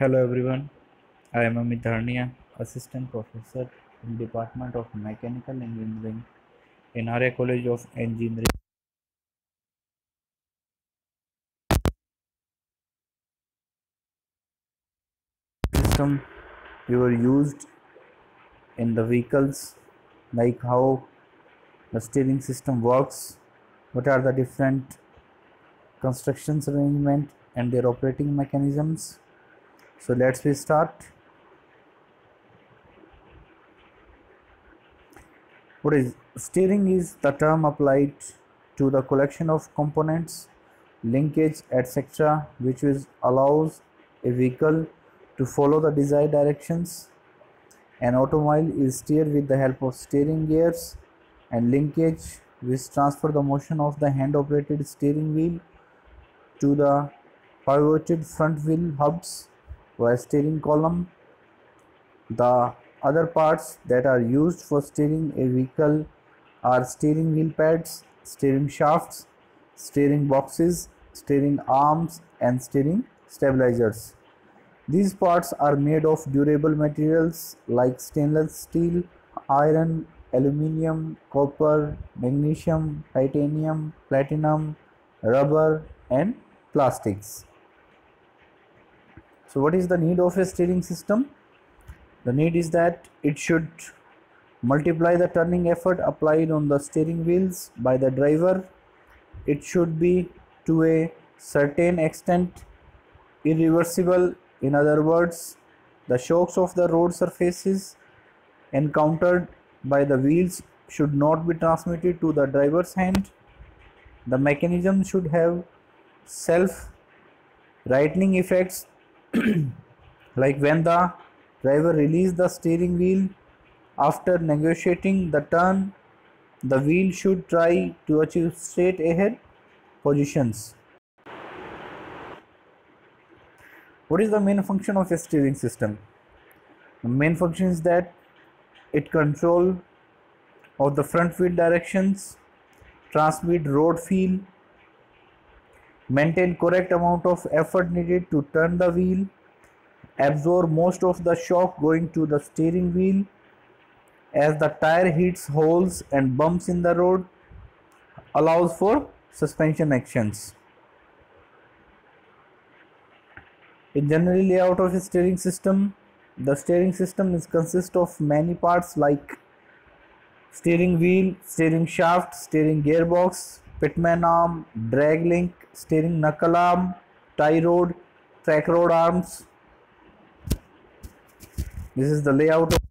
Hello everyone, I am Amit Dharnia, Assistant Professor in Department of Mechanical Engineering in Arya College of Engineering system you are used in the vehicles, like how the steering system works, what are the different constructions arrangement and their operating mechanisms. So let's we start. What is steering is the term applied to the collection of components, linkage, etc., which allows a vehicle to follow the desired directions. An automobile is steered with the help of steering gears and linkage, which transfer the motion of the hand-operated steering wheel to the pivoted front wheel hubs via steering column. The other parts that are used for steering a vehicle are steering wheel pads, steering shafts, steering boxes, steering arms, and steering stabilizers. These parts are made of durable materials like stainless steel, iron, aluminium, copper, magnesium, titanium, platinum, rubber, and plastics. So, what is the need of a steering system? The need is that it should multiply the turning effort applied on the steering wheels by the driver. It should be to a certain extent irreversible. In other words, the shocks of the road surfaces encountered by the wheels should not be transmitted to the driver's hand. The mechanism should have self-rightening effects like when the driver releases the steering wheel after negotiating the turn, the wheel should try to achieve straight ahead positions. What is the main function of a steering system? The main function is that it control of the front wheel directions, transmit road feel, maintain correct amount of effort needed to turn the wheel, absorb most of the shock going to the steering wheel as the tire hits holes and bumps in the road, allows for suspension actions. In general layout of a steering system, the steering system consists of many parts like steering wheel, steering shaft, steering gearbox, pitman arm, drag link, steering knuckle arm, tie rod, track rod arms. This is the layout of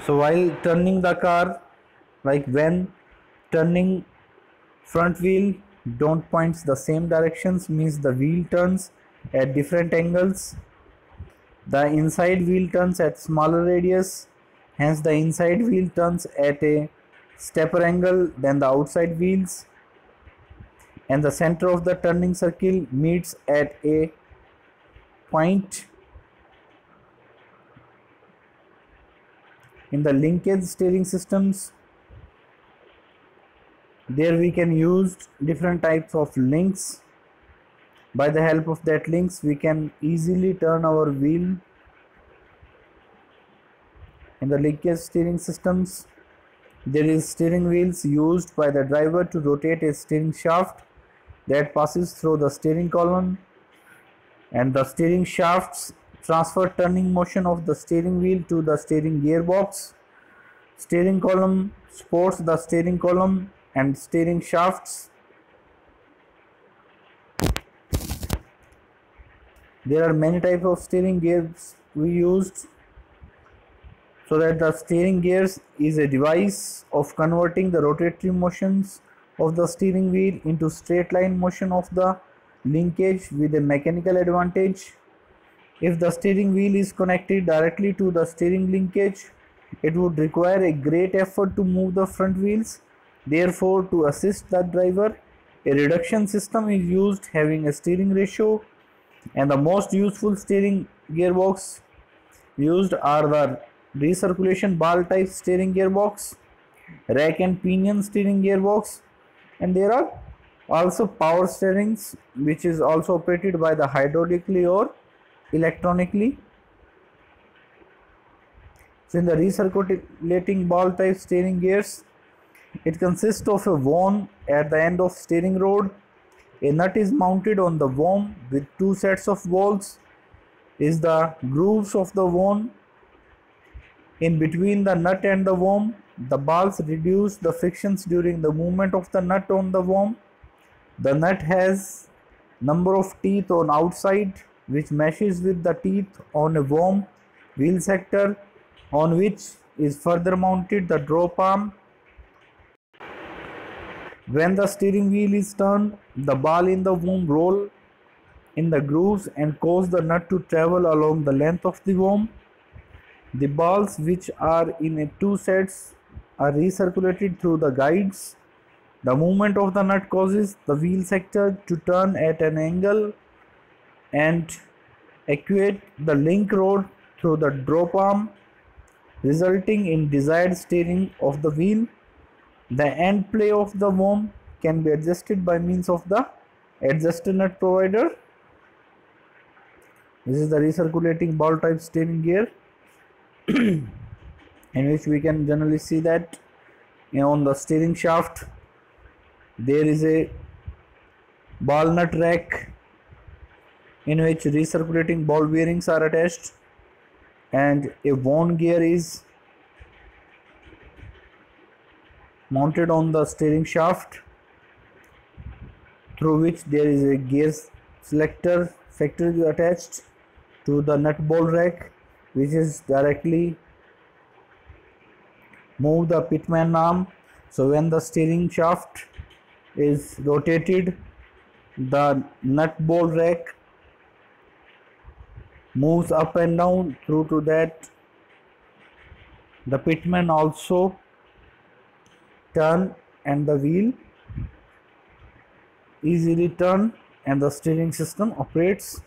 so while turning the car, like when turning front wheel don't points the same directions, means the wheel turns at different angles. The inside wheel turns at smaller radius, hence the inside wheel turns at a steeper angle than the outside wheels, and the center of the turning circle meets at a point. In the linkage steering systems, there we can use different types of links. By the help of that links, we can easily turn our wheel. In the linkage steering systems, there is steering wheels used by the driver to rotate a steering shaft that passes through the steering column, and the steering shafts transfer turning motion of the steering wheel to the steering gearbox. Steering column supports the steering column and steering shafts. There are many types of steering gears we used, so that the steering gears is a device of converting the rotatory motions of the steering wheel into straight line motion of the linkage with a mechanical advantage. If the steering wheel is connected directly to the steering linkage, It would require a great effort to move the front wheels. Therefore, to assist the driver, a reduction system is used having a steering ratio, and the most useful steering gearbox used are the recirculation ball type steering gearbox, rack and pinion steering gearbox, and there are also power steerings which is also operated by the hydraulically or electronically. So in the recirculating ball type steering gears, it consists of a worm at the end of steering rod. A nut is mounted on the worm with two sets of balls. Is the grooves of the worm in between the nut and the worm. The balls reduce the frictions during the movement of the nut on the worm. The nut has number of teeth on outside which meshes with the teeth on a worm wheel sector, on which is further mounted the drop arm. When the steering wheel is turned, the ball in the worm roll in the grooves and cause the nut to travel along the length of the worm. The balls, which are in two sets, are recirculated through the guides. The movement of the nut causes the wheel sector to turn at an angle and actuate the link rod through the drop arm, resulting in desired steering of the wheel. The end play of the worm can be adjusted by means of the adjuster nut provider. This is the recirculating ball type steering gear in which we can generally see that on the steering shaft there is a ball nut rack in which recirculating ball bearings are attached, and a worn gear is mounted on the steering shaft, through which there is a gear selector factory attached to the nut ball rack, which is directly move the pitman arm. So when the steering shaft is rotated, the nut ball rack moves up and down. Through to that, the pitman also turn and the wheel easily turn, and the steering system operates.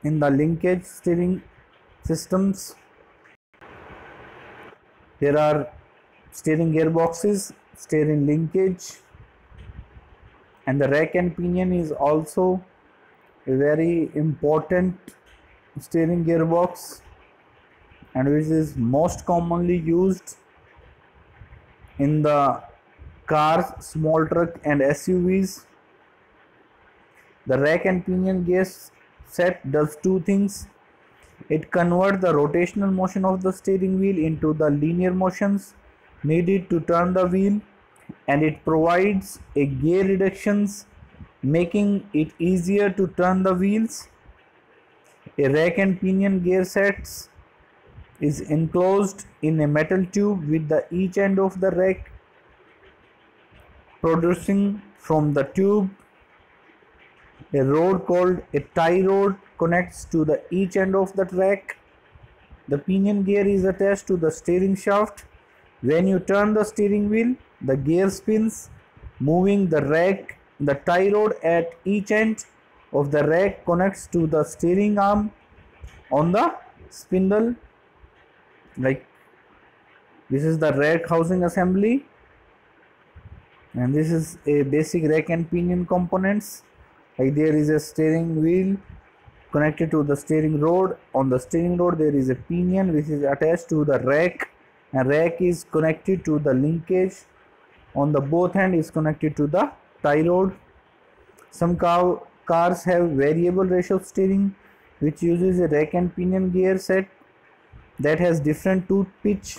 In the linkage steering systems, there are steering gearboxes, steering linkage, and the rack and pinion is also a very important steering gearbox, and which is most commonly used in the cars, small truck and SUVs. The rack and pinion gear set does two things. It converts the rotational motion of the steering wheel into the linear motions needed to turn the wheel, and it provides a gear reductions, making it easier to turn the wheels. A rack and pinion gear sets is enclosed in a metal tube with the each end of the rack producing from the tube. A rod called a tie rod connects to the each end of the rack. The pinion gear is attached to the steering shaft. When you turn the steering wheel, the gear spins, moving the rack. The tie rod at each end of the rack connects to the steering arm on the spindle. Like this is the rack housing assembly, and this is a basic rack and pinion components. Like there is a steering wheel connected to the steering rod. On the steering rod there is a pinion which is attached to the rack, and rack is connected to the linkage. On the both end is connected to the tie rod. Some cars have variable ratio steering which uses a rack and pinion gear set that has different tooth pitch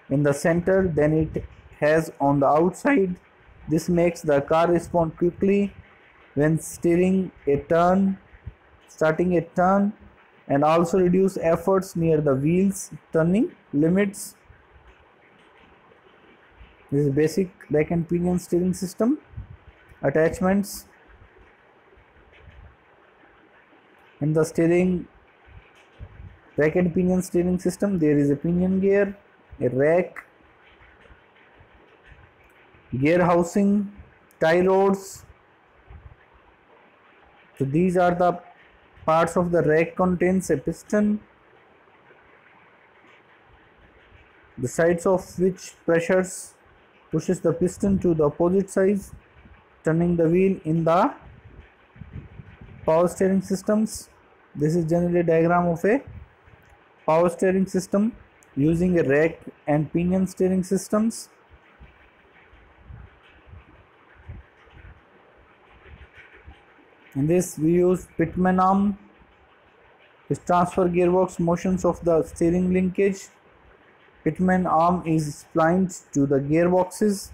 in the center than it has on the outside. This makes the car respond quickly when starting a turn, and also reduce efforts near the wheels turning limits. This is basic rack and pinion steering system. Attachments in the steering Rack and pinion steering system, there is a pinion gear, a rack, gear housing, tie rods. So these are the parts of the rack. Contains a piston, the sides of which pressures pushes the piston to the opposite sides, turning the wheel in the power steering systems. This is generally a diagram of a power steering system using a rack and pinion steering systems. In this we use pitman arm, which transfer gearbox motions of the steering linkage. Pitman arm is splined to the gearboxes.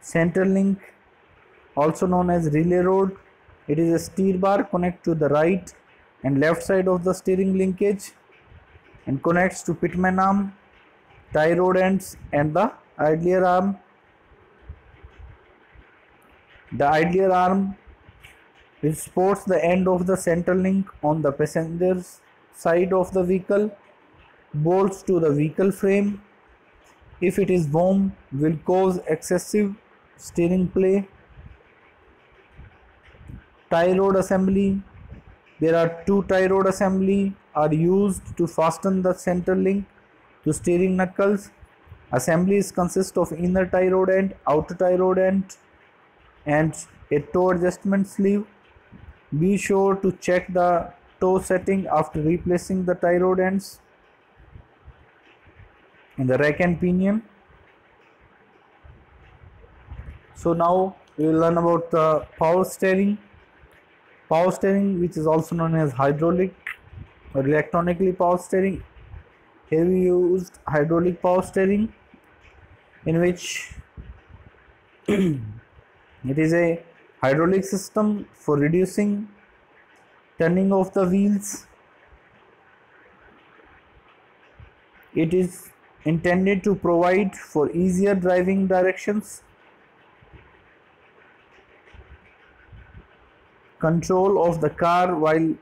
Center link, also known as relay rod, it is a steer bar connect to the right and left side of the steering linkage and connects to pitman arm, tie rod ends and the idler arm. The idler arm, which supports the end of the center link on the passenger's side of the vehicle, bolts to the vehicle frame. If it is warm, will cause excessive steering play. Tie rod assembly, there are two tie rod assembly are used to fasten the center link to steering knuckles. Assemblies consist of inner tie rod end, outer tie rod end and a toe adjustment sleeve. Be sure to check the toe setting after replacing the tie rod ends. In the rack and pinion. So now we will learn about the power steering. Power steering, which is also known as hydraulic or electronically power steering. Here we used hydraulic power steering, in which it is a hydraulic system for reducing turning of the wheels. It is intended to provide for easier driving directions, control of the car while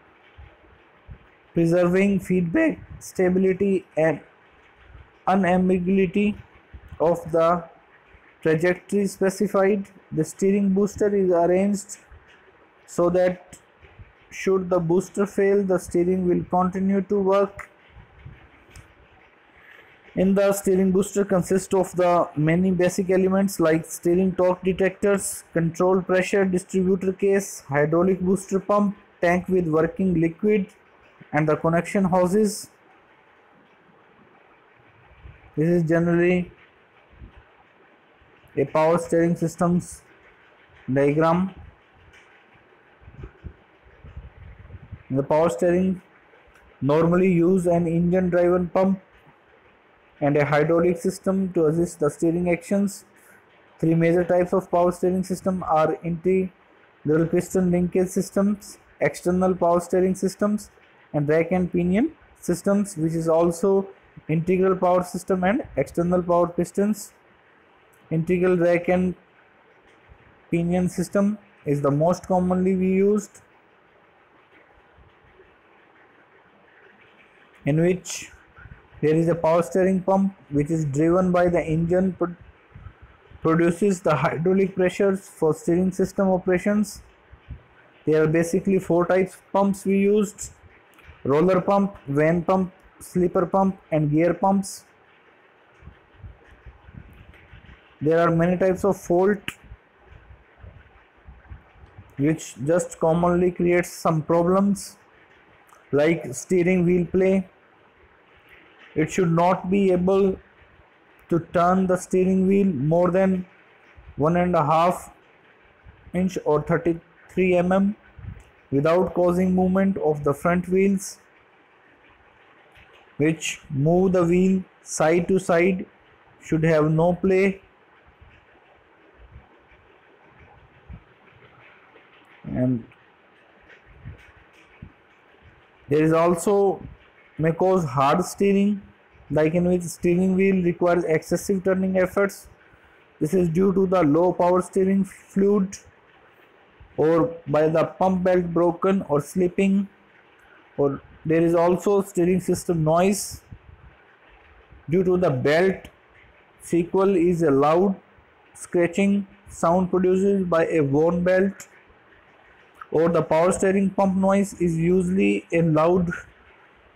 preserving feedback, stability and unambiguity of the trajectory specified. The steering booster is arranged so that should the booster fail, the steering will continue to work. In the steering booster consists of the many basic elements like steering torque detectors, control pressure distributor case, hydraulic booster pump, tank with working liquid and the connection hoses. This is generally a power steering systems diagram. The power steering normally use an engine driven pump and a hydraulic system to assist the steering actions. Three major types of power steering system are integral piston linkage systems, external power steering systems and rack and pinion systems, which is also integral power system and external power pistons. Integral rack and pinion system is the most commonly used, in which there is a power steering pump which is driven by the engine, produces the hydraulic pressures for steering system operations. There are basically four types of pumps we used: roller pump, vane pump, slipper pump and gear pumps. There are many types of fault which just commonly creates some problems, like steering wheel play. It should not be able to turn the steering wheel more than 1.5 inch or 33 mm without causing movement of the front wheels, which move the wheel side to side, should have no play. And there is also may cause hard steering, like in which steering wheel requires excessive turning efforts. This is due to the low power steering fluid or by the pump belt broken or slipping. or there is also steering system noise due to the belt. Sequel is a loud scratching sound produced by a worn belt, or the power steering pump noise is usually a loud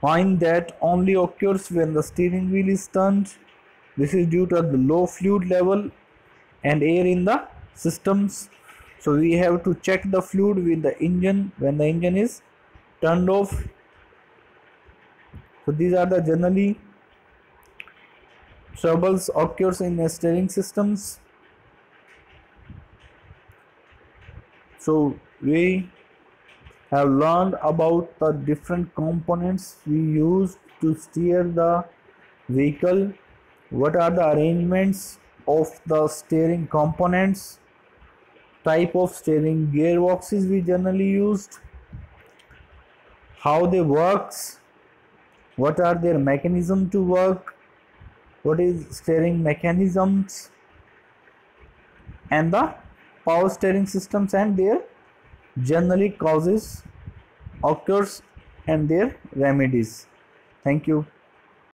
whine that only occurs when the steering wheel is turned. This is due to the low fluid level and air in the systems. So we have to check the fluid with the engine when the engine is turned off. So these are the generally troubles occurs in the steering systems. So we have learned about the different components we use to steer the vehicle. What are the arrangements of the steering components, type of steering gearboxes we generally used, how they works, what are their mechanism to work, what is steering mechanisms, and the power steering systems and their generally causes occurs and their remedies. Thank you.